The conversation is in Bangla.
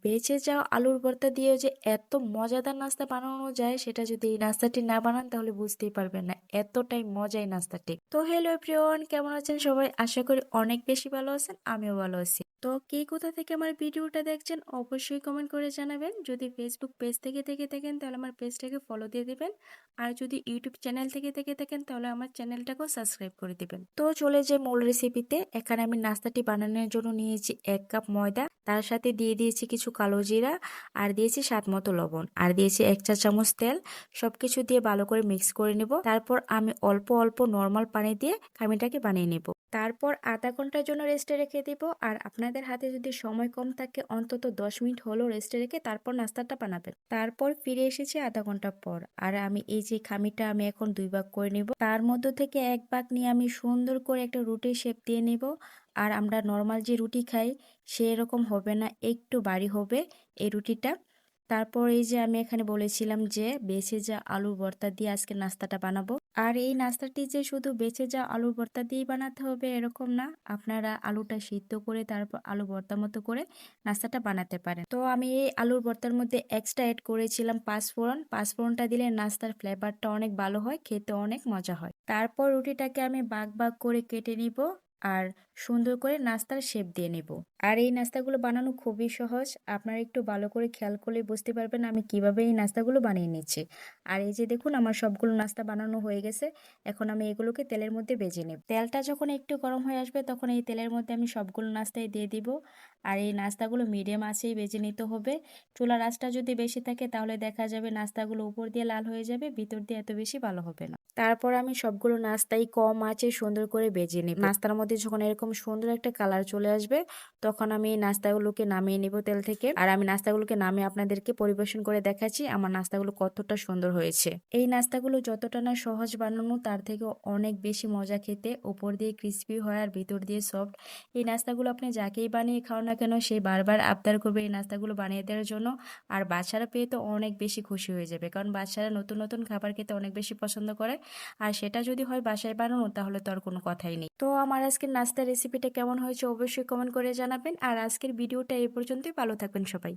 বেঁচে যাওয়া আলুর ভর্তা দিয়েও যে এত মজাদার নাস্তা বানানো যায়, সেটা যদি এই নাস্তাটি না বানান তাহলে বুঝতেই পারবেন না। এতটাই মজা এই নাস্তাটি। তো হ্যালো এভরিওয়ান, কেমন আছেন সবাই? আশা করি অনেক বেশি ভালো আছেন, আমিও ভালো আছি। তো কে কোথা থেকে আমার ভিডিওটা দেখছেন অবশ্যই কমেন্ট করে জানাবেন। যদি ফেসবুক পেজ থেকে থেকে থাকেন তাহলে আমার পেজটাকে ফলো দিয়ে দিবেন। আর যদি ইউটিউব চ্যানেল থেকে থেকে থাকেন তাহলে আমার চ্যানেলটাকেও সাবস্ক্রাইব করে দিবেন। তো চলে যে মূল রেসিপিতে, এখানে আমি নাস্তাটি বানানোর জন্য নিয়েছি 1 কাপ ময়দা, তার সাথে দিয়ে দিয়েছি কিছু কালো জিরা, আর দিয়েছি স্বাদ মতো লবণ, আর দিয়েছি 1 চা চামচ তেল। সবকিছু দিয়ে ভালো করে মিক্স করে নিব। তারপর আমি অল্প অল্প নর্মাল পানি দিয়ে খামিরটাকে বানিয়ে নিব। তারপর আধা ঘন্টার জন্য রেস্টে রেখে দিব। আর আপনাদের হাতে যদি সময় কম থাকে অন্তত 10 মিনিট হলেও রেস্টে রেখে তারপর নাস্তাটা বানাবেন। তারপর ফিরে এসেছি আধা ঘন্টা পর। আর আমি এই যে খামিরটা আমি এখন 2 ভাগ করে নিব। তার মধ্য থেকে 1 ভাগ নিয়ে আমি সুন্দর করে একটা রুটির শেপ দিয়ে নিব। আর আমরা নর্মাল যে রুটি খাই সেরকম হবে না, একটু বাড়ি হবে এই রুটিটা। তারপর এই যে আমি এখানে বলেছিলাম যে বেঁচে যা আলুর ভর্তা দিয়ে আজকে নাস্তাটা বানাবো। আর এই নাস্তাটি যে শুধু বেঁচে যা আলুর ভর্তা দিয়েই বানাতে হবে এরকম না, আপনারা আলুটা সিদ্ধ করে তারপর আলু ভর্তা মতো করে নাস্তাটা বানাতে পারেন। তো আমি এই আলুর ভর্তার মধ্যে এক্সট্রা অ্যাড করেছিলাম পাঁচফোড়ন। পাঁচফোড়নটা দিলে নাস্তার ফ্লেভারটা অনেক ভালো হয়, খেতে অনেক মজা হয়। তারপর রুটিটাকে আমি ভাগ ভাগ করে কেটে নিব আর সুন্দর করে নাস্তার শেপ দিয়ে নেব। আর এই নাস্তাগুলো বানানো খুবই সহজ, আপনারা একটু ভালো করে খেয়াল করলে বুঝতে পারবেন আমি কিভাবে এই নাস্তাগুলো বানিয়ে নিচ্ছি। আর এই যে দেখুন আমার সবগুলো নাস্তা বানানো হয়ে গেছে। এখন আমি এগুলোকে তেলের মধ্যে ভেজে নেব। তেলটা যখন একটু গরম হয়ে আসবে তখন এই তেলের মধ্যে আমি সবগুলো নাস্তাই দিয়ে দিব। আর এই নাস্তাগুলো মিডিয়াম আঁচেই ভেজে নিতে হবে। চুলার আঁচটা যদি বেশি থাকে তাহলে দেখা যাবে নাস্তাগুলো উপর দিয়ে লাল হয়ে যাবে, ভিতর দিয়ে এত বেশি ভালো হবে না। তারপর আমি সবগুলো নাস্তাই কম আঁচে সুন্দর করে ভেজে নিব। নাস্তার মধ্যে যখন এরকম সুন্দর একটা কালার চলে আসবে তখন আমি এই নাস্তাগুলোকে নামিয়ে নিব তেল থেকে। আর আমি নাস্তাগুলোকে নামিয়ে আপনাদেরকে পরিবেশন করে দেখাচ্ছি আমার নাস্তাগুলো কতটা সুন্দর হয়েছে। এই নাস্তাগুলো যতটা না সহজ বানানো তার থেকে অনেক বেশি মজা খেতে, উপর দিয়ে ক্রিস্পি হয় আর ভিতর দিয়ে সফট। এই নাস্তাগুলো আপনি যাকেই বানিয়ে খাও না কেন সে বারবার আবদার করবে এই নাস্তাগুলো বানিয়ে দেওয়ার জন্য। আর বাচ্চারা পেয়ে তো অনেক বেশি খুশি হয়ে যাবে, কারণ বাচ্চারা নতুন নতুন খাবার খেতে অনেক বেশি পছন্দ করে। আর সেটা যদি হয় বাসায় বানানো তাহলে তো আর কোনো কথাই নেই। তো আমার আজকের নাস্তার রেসিপিটা কেমন হয়েছে অবশ্যই কমেন্ট করে জানাবেন। আর আজকের ভিডিওটা এই পর্যন্তই, ভালো থাকবেন সবাই।